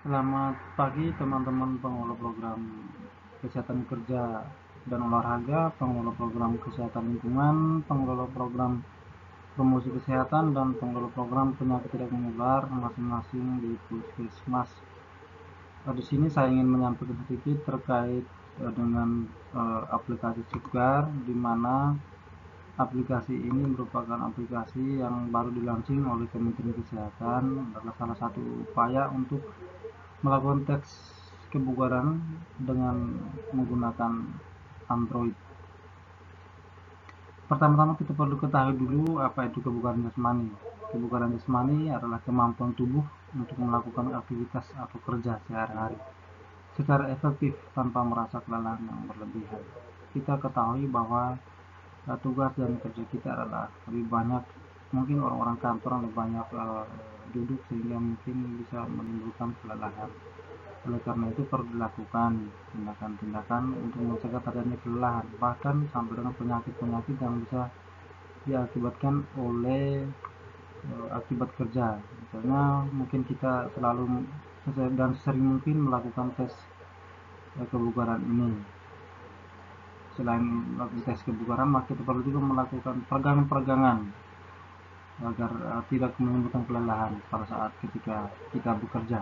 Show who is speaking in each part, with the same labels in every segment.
Speaker 1: Selamat pagi teman-teman pengelola program kesehatan kerja dan olahraga, pengelola program kesehatan lingkungan, pengelola program promosi kesehatan, dan pengelola program penyakit tidak menular masing-masing di Puskesmas. Di sini saya ingin menyampaikan sedikit terkait dengan aplikasi Sipgar, di mana aplikasi ini merupakan aplikasi yang baru dilaunching oleh Kementerian Kesehatan, adalah salah satu upaya untuk melakukan tes kebugaran dengan menggunakan Android. Pertama-tama kita perlu ketahui dulu apa itu kebugaran jasmani. Kebugaran jasmani adalah kemampuan tubuh untuk melakukan aktivitas atau kerja sehari-hari secara efektif tanpa merasa kelelahan yang berlebihan. Kita ketahui bahwa tugas dan kerja kita adalah lebih banyak, mungkin orang-orang kantor lebih banyak duduk sehingga mungkin bisa menimbulkan kelelahan. Oleh karena itu perlu dilakukan tindakan-tindakan untuk mencegah terjadinya kelelahan, bahkan sampai dengan penyakit-penyakit yang bisa diakibatkan oleh akibat kerja. Misalnya mungkin kita selalu dan sering mungkin melakukan tes kebugaran ini. Selain melakukan tes kebugaran, maka kita perlu juga melakukan peregangan-peregangan agar tidak menimbulkan kelelahan pada saat ketika kita bekerja.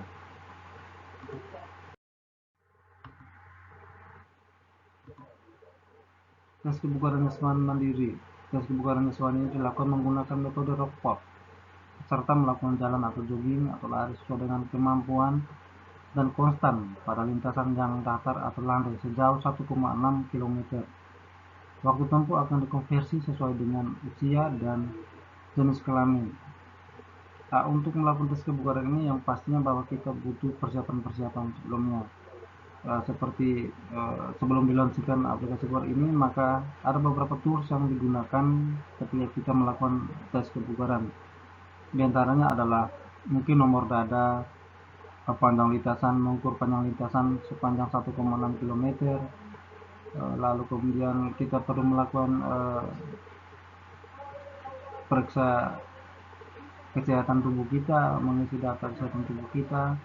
Speaker 1: Tes kebugaran jasmani mandiri. Tes kebugaran jasmani ini dilakukan menggunakan metode Rockport, serta melakukan jalan atau jogging atau lari sesuai dengan kemampuan dan konstan pada lintasan yang datar atau landai sejauh 1,6 km. Waktu tempuh akan dikonversi sesuai dengan usia dan jenis kelamin. Untuk melakukan tes kebugaran ini yang pastinya bahwa kita butuh persiapan-persiapan sebelumnya. Seperti sebelum dilaunchingkan aplikasi Sipgar ini, maka ada beberapa tools yang digunakan ketika kita melakukan tes kebugaran. Di antaranya adalah mungkin nomor dada, panjang lintasan, mengukur panjang lintasan sepanjang 1,6 km. Lalu kemudian kita perlu melakukan periksa kesehatan tubuh kita, mengisi data kesehatan tubuh kita,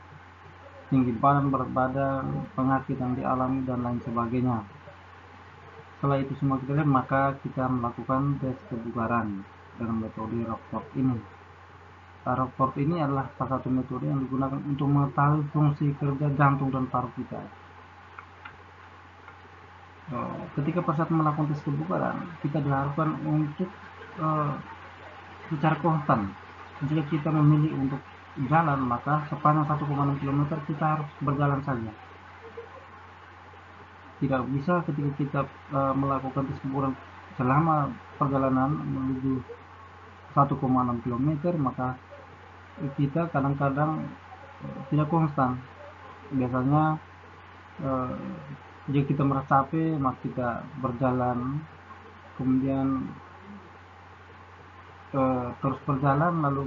Speaker 1: tinggi badan, berat badan, penyakit yang dialami, dan lain sebagainya. Setelah itu semua kita lihat, maka kita melakukan tes kebugaran dengan metode Rockport ini. Rockport ini adalah salah satu metode yang digunakan untuk mengetahui fungsi kerja jantung dan paru kita. Ketika pada saat melakukan tes kebugaran, kita diharapkan untuk secara konstan. Jika kita memilih untuk jalan, maka sepanjang 1,6 km kita harus berjalan saja. Tidak bisa ketika kita melakukan tes kebugaran selama perjalanan menuju 1,6 km, maka kita kadang-kadang tidak konstan. Biasanya jika kita merasa capek, maka kita berjalan, kemudian terus berjalan, lalu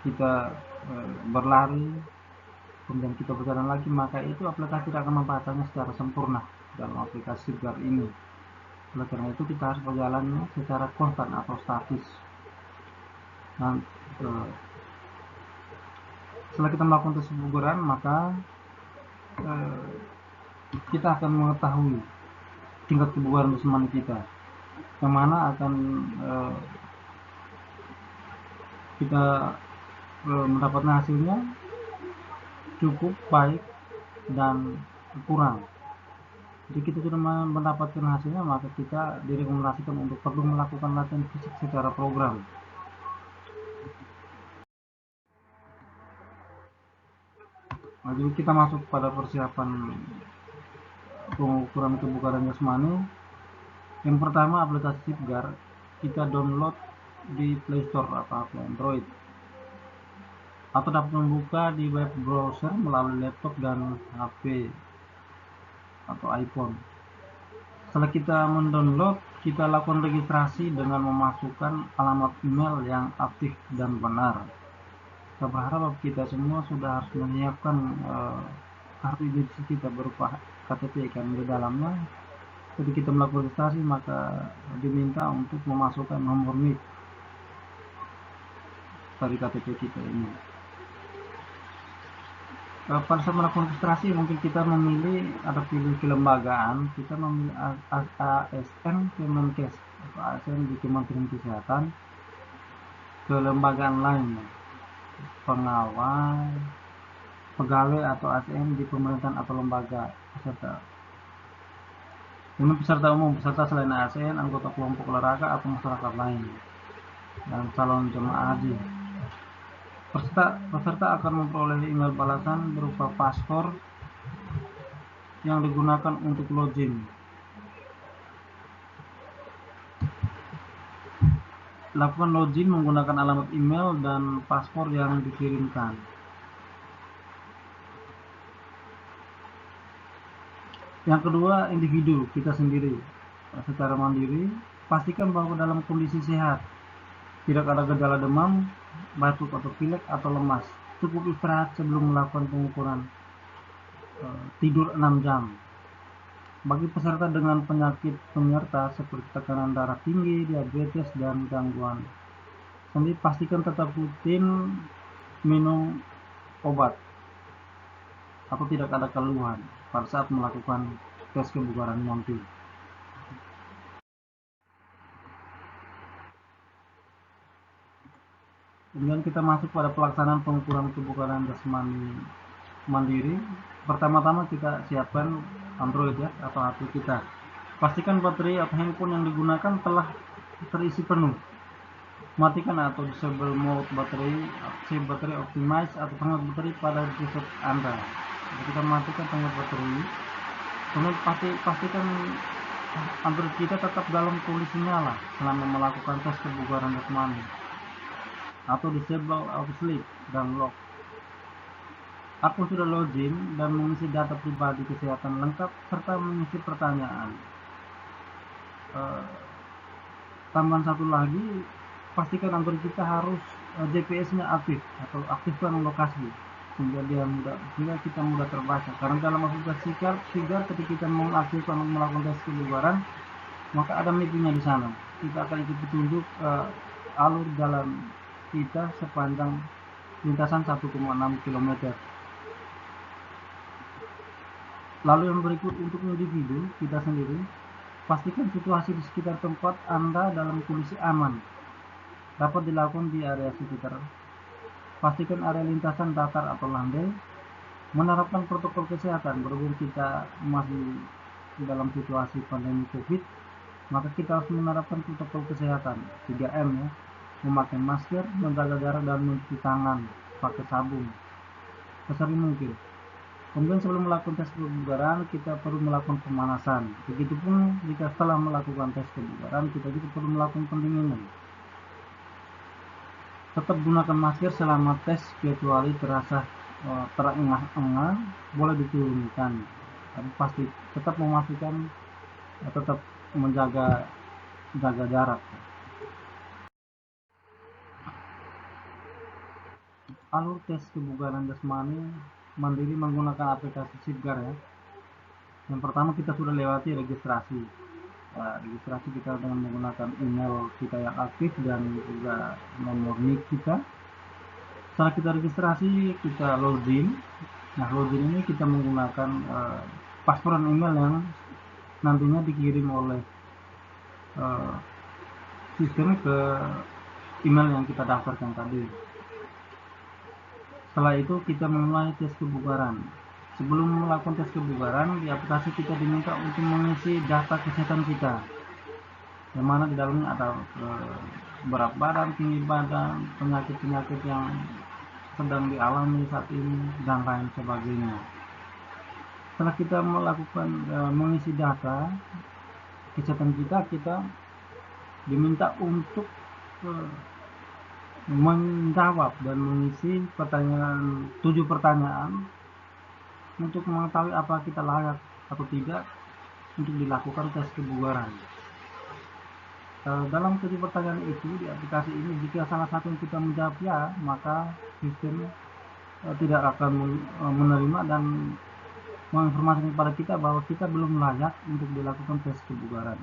Speaker 1: kita berlari, kemudian kita berjalan lagi, maka itu aplikasi tidak akan membacanya secara sempurna dalam aplikasi Sipgar ini. Oleh karena itu kita harus berjalan secara konstan atau statis. Nah, setelah kita melakukan tes kebugaran, maka kita akan mengetahui tingkat kebugaran jasmani kita, yang mana akan kita mendapatkan hasilnya cukup, baik, dan kurang. Jika kita sudah mendapatkan hasilnya, maka kita direkomendasikan untuk perlu melakukan latihan fisik secara program. Jadi kita masuk pada persiapan pengukuran kebugaran jasmani. Yang pertama, aplikasi Sipgar kita download di Play Store atau Android, atau dapat membuka di web browser melalui laptop dan HP atau iPhone. Setelah kita mendownload, kita lakukan registrasi dengan memasukkan alamat email yang aktif dan benar. Saya berharap kita semua sudah harus menyiapkan kartu identitas kita berupa KTP, karena di dalamnya ketika kita melakukan registrasi maka diminta untuk memasukkan nomor NIK dari KTP kita ini. pada saat melakukan registrasi mungkin kita memilih ada pilih kelembagaan, kita memilih ASN Kemenkes atau ASN di Kementerian Kesehatan, kelembagaan lain pengawal, pegawai atau ASN di pemerintahan atau lembaga peserta. Ini peserta umum, peserta selain ASN, anggota kelompok olahraga atau masyarakat lain, dan calon jemaah haji. Peserta akan memperoleh email balasan berupa paspor yang digunakan untuk login. Lakukan login menggunakan alamat email dan paspor yang dikirimkan. Yang kedua, individu kita sendiri secara mandiri. Pastikan bahwa dalam kondisi sehat, tidak ada gejala demam, batuk atau pilek atau lemas. Cukup istirahat sebelum melakukan pengukuran. Tidur 6 jam. Bagi peserta dengan penyakit penyerta seperti tekanan darah tinggi, diabetes, dan gangguan sendi, pastikan tetap rutin minum obat atau tidak ada keluhan pada saat melakukan tes kebugaran nanti. Kemudian kita masuk pada pelaksanaan pengukuran kebugaran jasmani mandiri. Pertama-tama kita siapkan Android ya, atau HP kita. Pastikan baterai atau handphone yang digunakan telah terisi penuh. Matikan atau disable mode baterai, save baterai optimize atau penghemat baterai pada device Anda. Jadi kita matikan penghemat baterai. Kemudian pastikan Android kita tetap dalam kondisi nyala selama melakukan tes kebugaran jasmani, atau disable auto sleep dan lock. Aku sudah login dan mengisi data pribadi kesehatan lengkap serta mengisi pertanyaan. Tambahan satu lagi, pastikan Android kita harus GPS-nya aktif atau aktifkan lokasi sehingga kita mudah terbaca. Karena dalam aplikasi Figure ketika kita mengaktifkan melakukan tes kebugaran, maka ada mappingnya di sana. Kita akan ikut petunjuk alur jalan kita sepanjang lintasan 1,6 km. Lalu yang berikut untuk individu kita sendiri, pastikan situasi di sekitar tempat Anda dalam kondisi aman. Dapat dilakukan di area sekitar. Pastikan area lintasan datar atau landai. Menerapkan protokol kesehatan berhubung kita masih dalam situasi pandemi COVID, maka kita harus menerapkan protokol kesehatan 3M ya. Memakai masker, menjaga jarak, dan mencuci tangan pakai sabun sesering mungkin. Kemudian sebelum melakukan tes kebugaran, kita perlu melakukan pemanasan. Begitupun jika setelah melakukan tes kebugaran, kita juga perlu melakukan pendinginan. Tetap gunakan masker selama tes kecuali terasa terengah-engah, boleh diturunkan. Tapi pasti tetap memastikan tetap menjaga jarak. Alur tes kebugaran jasmani mandiri menggunakan aplikasi Figure ya. Yang pertama kita sudah lewati registrasi. Registrasi kita dengan menggunakan email kita yang aktif dan juga nomor NIK kita. Setelah kita registrasi, kita login. Nah, login ini kita menggunakan paspor dan email yang nantinya dikirim oleh sistem ke email yang kita daftarkan tadi. Setelah itu kita memulai tes kebugaran. Sebelum melakukan tes kebugaran, di aplikasi kita diminta untuk mengisi data kesehatan kita, yang mana di dalamnya ada berat badan, tinggi badan, penyakit-penyakit yang sedang dialami saat ini, dan lain sebagainya. Setelah kita melakukan mengisi data kesehatan kita diminta untuk menjawab dan mengisi 7 pertanyaan untuk mengetahui apa kita layak atau tidak untuk dilakukan tes kebugaran. Dalam 7 pertanyaan itu di aplikasi ini, jika salah satu yang kita menjawab ya, maka sistem tidak akan menerima dan menginformasikan kepada kita bahwa kita belum layak untuk dilakukan tes kebugaran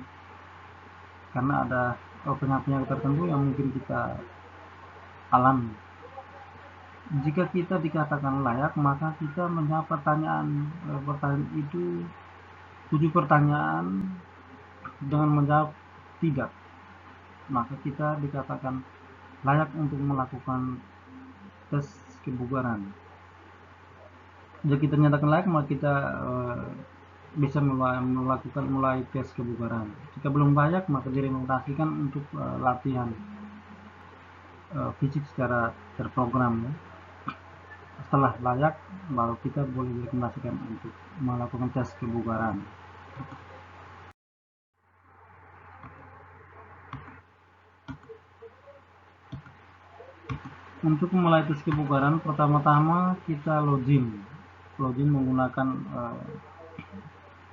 Speaker 1: karena ada penyakit tertentu yang mungkin kita alami. Jika kita dikatakan layak, maka kita menjawab pertanyaan itu 7 pertanyaan dengan menjawab tidak, maka kita dikatakan layak untuk melakukan tes kebugaran. Jika kita nyatakan layak, maka kita bisa mulai tes kebugaran. Jika belum layak, maka direkomendasikan untuk latihan fisik secara terprogram ya. Setelah layak, baru kita boleh direkomendasikan untuk melakukan tes kebugaran. Untuk memulai tes kebugaran, pertama-tama kita login menggunakan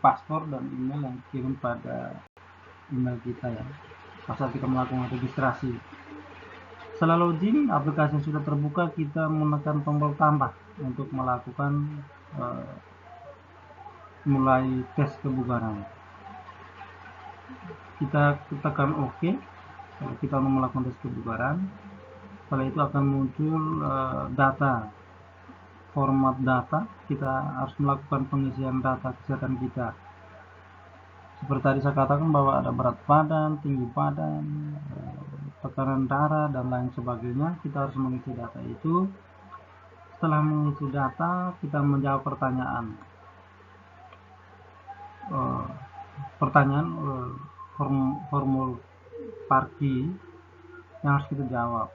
Speaker 1: paspor dan email yang dikirim pada email kita ya, pasal kita melakukan registrasi. Setelah login, aplikasi yang sudah terbuka, kita menekan tombol tambah untuk melakukan mulai tes kebugaran. Kita tekan OK kalau kita mau melakukan tes kebugaran. Setelah itu akan muncul format data. Kita harus melakukan pengisian data kesehatan kita. Seperti tadi saya katakan bahwa ada berat badan, tinggi badan, tekanan darah, dan lain sebagainya. Kita harus mengisi data itu. Setelah mengisi data, kita menjawab pertanyaan formul Parki yang harus kita jawab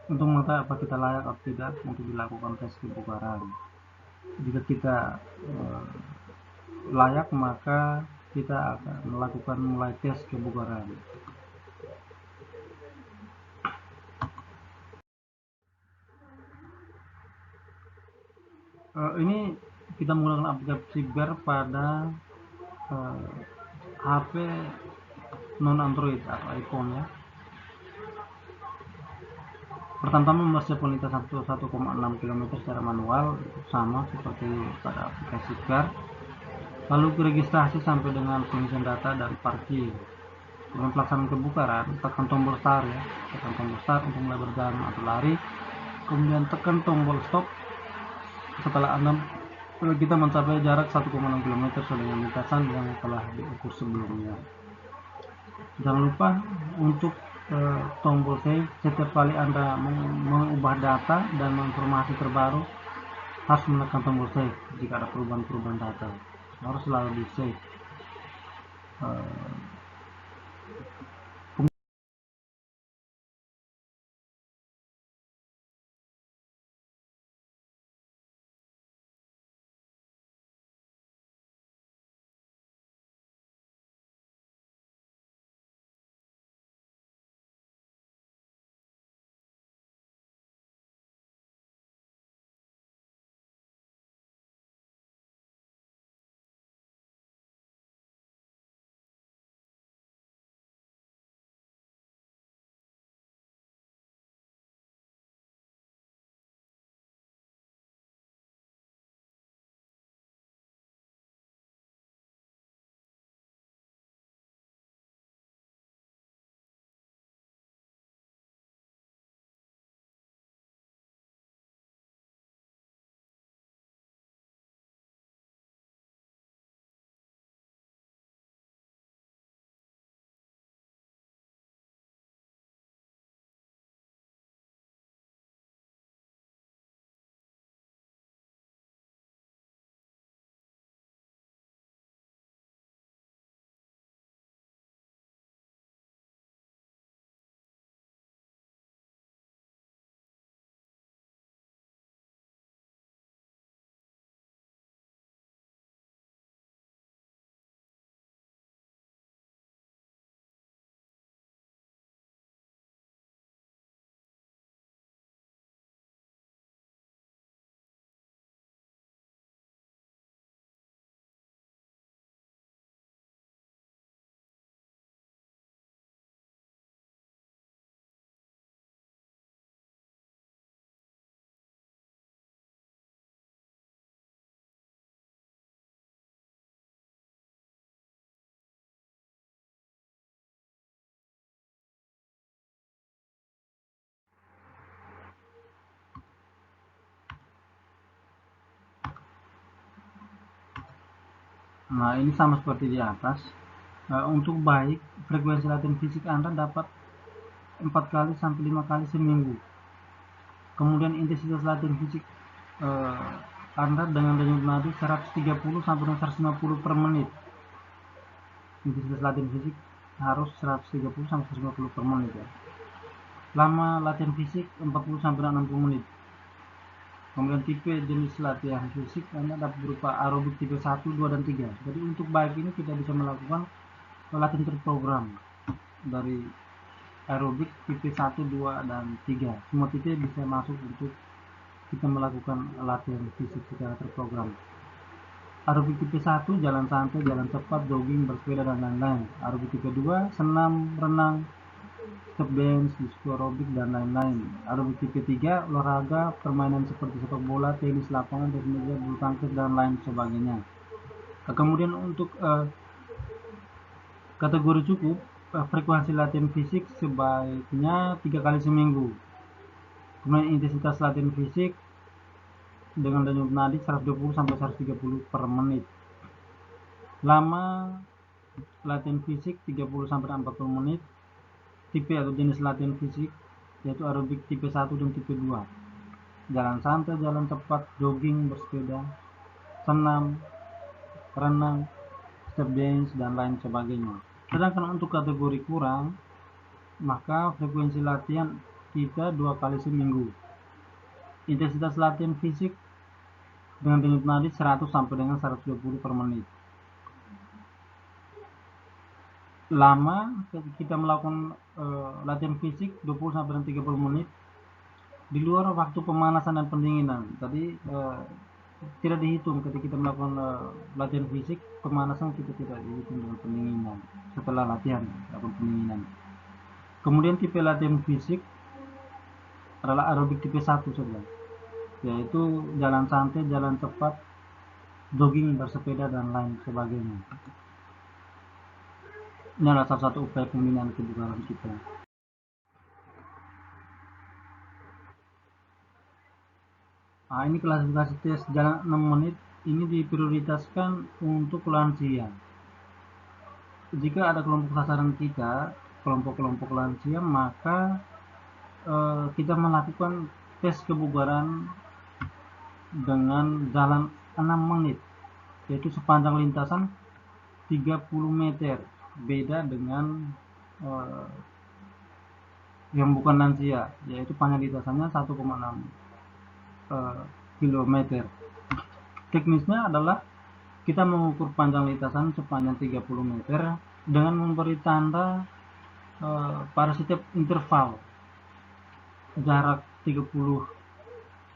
Speaker 1: untuk mengetahui apa kita layak atau tidak untuk dilakukan tes kebugaran. Jika kita layak, maka kita akan melakukan mulai tes kebugaran. Ini kita menggunakan aplikasi Ber pada HP non Android atau iPhone ya. Pertama-tama mempersiapkan lintas 1,6 km secara manual, sama seperti pada aplikasi Ber. Lalu registrasi sampai dengan pengisian data dan parkir. Dengan pelaksanaan kebugaran, tekan tombol start ya, tekan tombol start untuk mulai berjalan atau lari, kemudian tekan tombol stop setelah kita mencapai jarak 1,6 km sesuai dengan lintasan yang telah diukur sebelumnya. Jangan lupa untuk tombol save. Setiap kali Anda mengubah data dan informasi terbaru, harus menekan tombol save. Jika ada perubahan data, harus selalu di save. Nah, ini sama seperti di atas. Untuk baik, frekuensi latihan fisik Anda dapat 4 kali sampai 5 kali seminggu. Kemudian intensitas latihan fisik Anda dengan denyut nadi 130 sampai 150 per menit. Intensitas latihan fisik harus 130 sampai 150 per menit ya. Lama latihan fisik 40 sampai 60 menit. Kemudian tipe jenis latihan fisik Anda dapat berupa aerobik tipe 1, 2, dan 3. Jadi untuk baik ini kita bisa melakukan latihan terprogram dari aerobik tipe 1, 2, dan 3. Semua tipe bisa masuk untuk kita melakukan latihan fisik secara terprogram. Aerobik tipe 1 jalan santai, jalan cepat, jogging, bersepeda, dan lain-lain. Aerobik tipe 2 senam, renang, step dance, disco aerobik, dan lain-lain. Aerobik tipe 3 olahraga, permainan seperti sepak bola, tenis lapangan, tenis meja, bulu tangkis, dan lain sebagainya. Kemudian untuk kategori cukup, frekuensi latihan fisik sebaiknya 3 kali seminggu. Kemudian intensitas latihan fisik dengan denyut nadi 120 sampai 130 per menit. Lama latihan fisik 30 sampai 40 menit. Tipe atau jenis latihan fisik yaitu aerobik tipe 1 dan tipe 2. Jalan santai, jalan cepat, jogging, bersepeda, senam, renang, step dance, dan lain sebagainya. Sedangkan untuk kategori kurang, maka frekuensi latihan kita 2 kali seminggu. Intensitas latihan fisik dengan denyut nadi 100 sampai dengan 120 per menit. Lama kita melakukan latihan fisik 20 sampai 30 menit di luar waktu pemanasan dan pendinginan. Tadi tidak dihitung ketika kita melakukan latihan fisik, pemanasan kita tidak dihitung dengan pendinginan setelah latihan atau pendinginan. Kemudian tipe latihan fisik adalah aerobik tipe 1 saja, yaitu jalan santai, jalan cepat, jogging, bersepeda, dan lain sebagainya. Ini adalah salah satu upaya pembinaan kebugaran kita. Nah, ini klasifikasi tes jalan 6 menit ini diprioritaskan untuk lansia. Jika ada kelompok sasaran kita, kelompok-kelompok lansia, maka kita melakukan tes kebugaran dengan jalan 6 menit, yaitu sepanjang lintasan 30 meter. Beda dengan yang bukan lansia, yaitu panjang lintasannya 1,6 km. Teknisnya adalah kita mengukur panjang lintasan sepanjang 30 meter dengan memberi tanda pada setiap interval jarak 30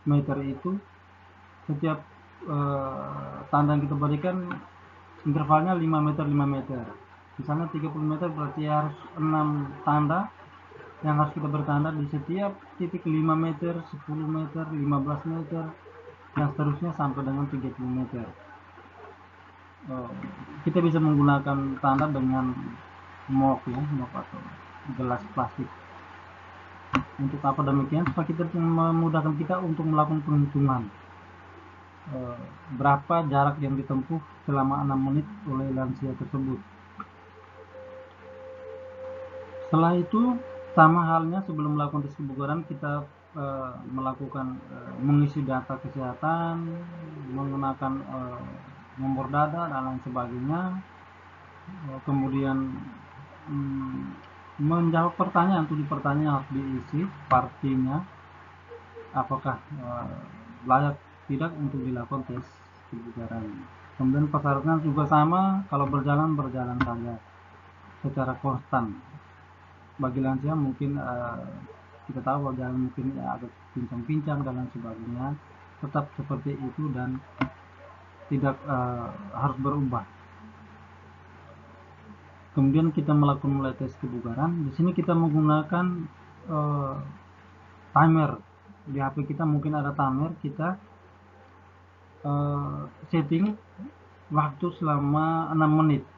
Speaker 1: meter itu. Setiap tanda yang kita berikan intervalnya 5 meter 5 meter. Misalnya 30 meter berarti harus 6 tanda yang harus kita bertanda di setiap titik 5 meter, 10 meter, 15 meter, dan seterusnya sampai dengan 30 meter. Kita bisa menggunakan tanda dengan mok atau gelas plastik. Untuk apa demikian? Supaya kita memudahkan kita untuk melakukan penghitungan berapa jarak yang ditempuh selama 6 menit oleh lansia tersebut. Setelah itu, sama halnya sebelum melakukan tes kebugaran, kita melakukan mengisi data kesehatan, menggunakan nomor dada dan lain sebagainya. Kemudian menjawab pertanyaan, 7 pertanyaan harus diisi partinya, apakah layak tidak untuk dilakukan tes kebugaran. Kemudian persyaratan juga sama, kalau berjalan saja secara konstan. Bagi lansia mungkin kita tahu bahwa jalan mungkin agak pincang-pincang dan lain sebagainya, tetap seperti itu dan tidak harus berubah. Kemudian kita melakukan mulai tes kebugaran. Di sini kita menggunakan timer. Di HP kita mungkin ada timer, kita setting waktu selama 6 menit.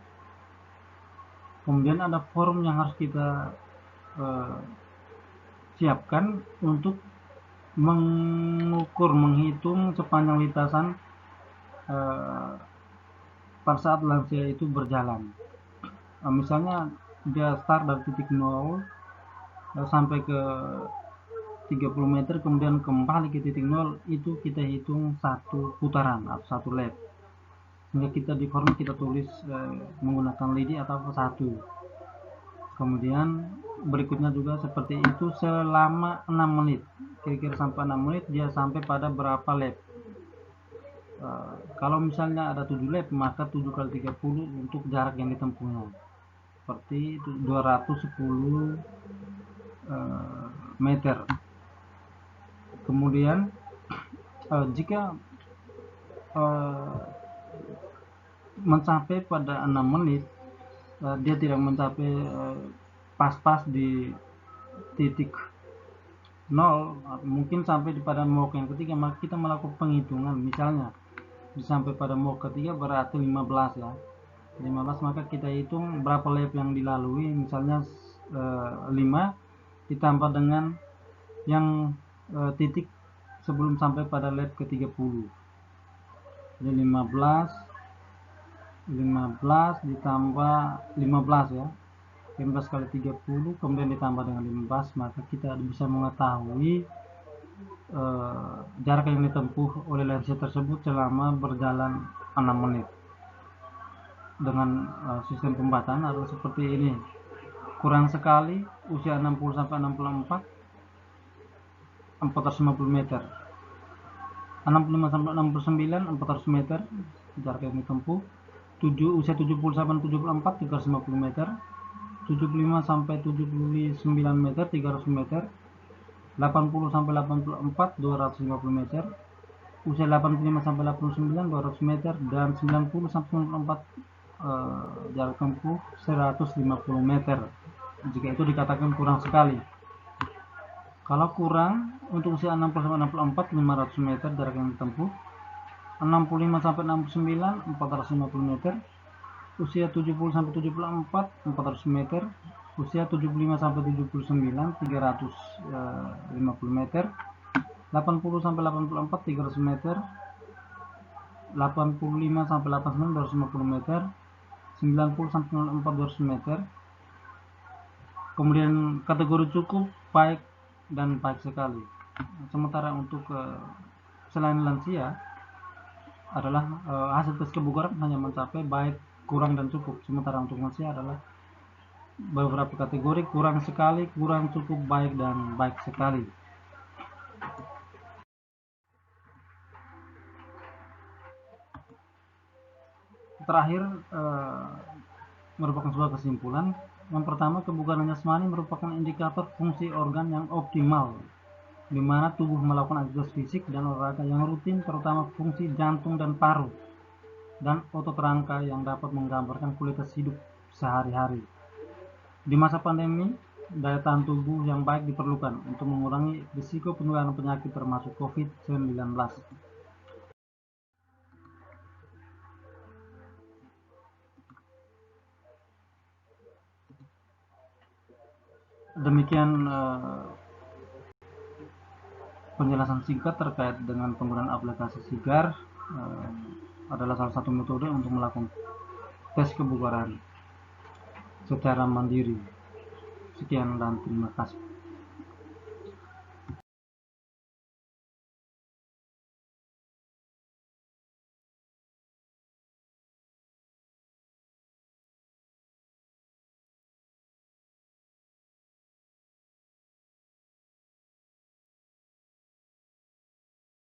Speaker 1: Kemudian ada form yang harus kita siapkan untuk mengukur, menghitung sepanjang lintasan pada saat lansia itu berjalan. Misalnya dia start dari titik 0 sampai ke 30 meter, kemudian kembali ke titik 0, itu kita hitung satu putaran atau satu lap. Sehingga kita di form kita tulis menggunakan lidi atau satu. Kemudian berikutnya juga seperti itu selama 6 menit. Kira-kira sampai 6 menit dia sampai pada berapa lap. Kalau misalnya ada 7 lap, maka 7 kali 30 untuk jarak yang ditempuhnya. Seperti itu 210 meter. Kemudian jika mencapai pada 6 menit, dia tidak mencapai pas-pas di titik 0, mungkin sampai pada mok yang ketiga, maka kita melakukan penghitungan. Misalnya sampai pada mok ketiga berarti 15 ya, 15, maka kita hitung berapa lap yang dilalui. Misalnya 5 ditambah dengan yang titik sebelum sampai pada lap ke 30. Jadi 15 ditambah 15 ya, 15 kali 30 kemudian ditambah dengan 15, maka kita bisa mengetahui jarak yang ditempuh oleh lansia tersebut selama berjalan 6 menit. Dengan sistem pembacaan adalah seperti ini. Kurang sekali usia 60 sampai 64 450 meter, 65 sampai 69 400 meter jarak yang ditempuh. Usia 70 sampai 74 350 meter, 75 sampai 79 meter 300 meter, 80 sampai 84 250 meter, usia 85 sampai 89 200 meter, dan 90 sampai 94 jarak tempuh 150 meter. Jika itu dikatakan kurang sekali. Kalau kurang untuk usia 60 sampai 64 500 meter jarak yang ditempuh, 65 sampai 69 450 meter, usia 70 sampai 74 400 meter, usia 75 sampai 79 350 meter, 80 sampai 84 300 meter, 85 sampai 89 250 meter, 90 sampai 94 200 meter. Kemudian kategori cukup, baik, dan baik sekali. Sementara untuk selain lansia adalah hasil tes kebugaran hanya mencapai baik, kurang, dan cukup. Sementara untuk lansia adalah beberapa kategori: kurang sekali, kurang, cukup, baik, dan baik sekali. Terakhir merupakan sebuah kesimpulan. Yang pertama, kebugaran jasmani merupakan indikator fungsi organ yang optimal, di mana tubuh melakukan aktivitas fisik dan olahraga yang rutin, terutama fungsi jantung dan paru, dan otot rangka yang dapat menggambarkan kualitas hidup sehari-hari. Di masa pandemi, daya tahan tubuh yang baik diperlukan untuk mengurangi risiko penularan penyakit termasuk COVID-19. Demikian penjelasan singkat terkait dengan penggunaan aplikasi Sigar. Adalah salah satu metode untuk melakukan tes kebugaran secara mandiri. Sekian dan terima kasih.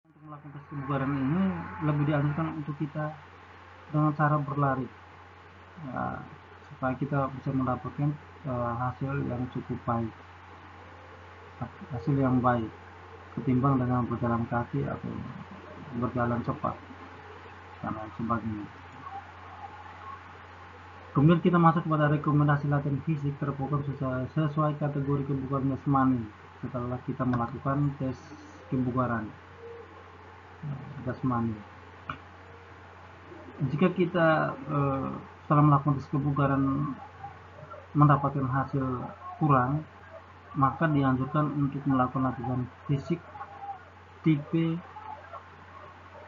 Speaker 1: Untuk melakukan tes kebugaran ini lebih dianjurkan untuk kita dengan cara berlari, ya, supaya kita bisa mendapatkan hasil yang cukup baik, hasil yang baik ketimbang dengan berjalan kaki atau berjalan cepat dan lain sebagainya. Kemudian kita masuk pada rekomendasi latihan fisik terprogram sesuai kategori kebugaran jasmani setelah kita melakukan tes kebugaran jasmani. Jika kita setelah melakukan tes kebugaran mendapatkan hasil kurang, maka dianjurkan untuk melakukan latihan fisik tipe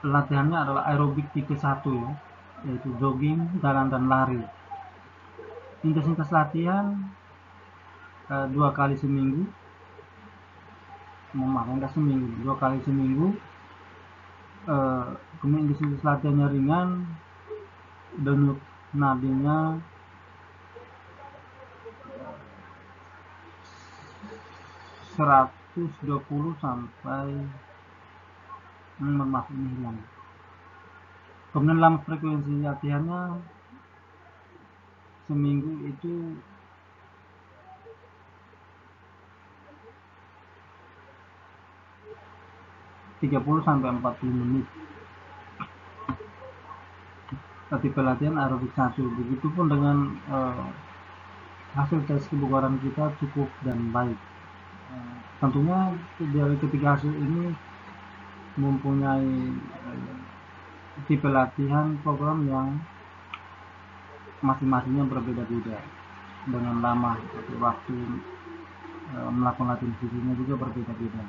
Speaker 1: latihannya adalah aerobik tipe 1 ya. yaitu jogging, jalan, dan lari. Intensitas latihan 2 kali seminggu, enggak seminggu, 2 kali seminggu. Kemudian intensitas latihannya ringan, denyut nadinya 120 sampai maaf ini hilang. Kemudian lama frekuensi latihannya seminggu itu 30 sampai 40 menit. Tipe latihan aerobik 1. Begitupun dengan hasil tes kebugaran kita cukup dan baik. Tentunya dari ketiga hasil ini mempunyai tipe latihan program yang masing-masingnya berbeda-beda, dengan lama atau waktu melakukan latihan fisiknya juga berbeda-beda.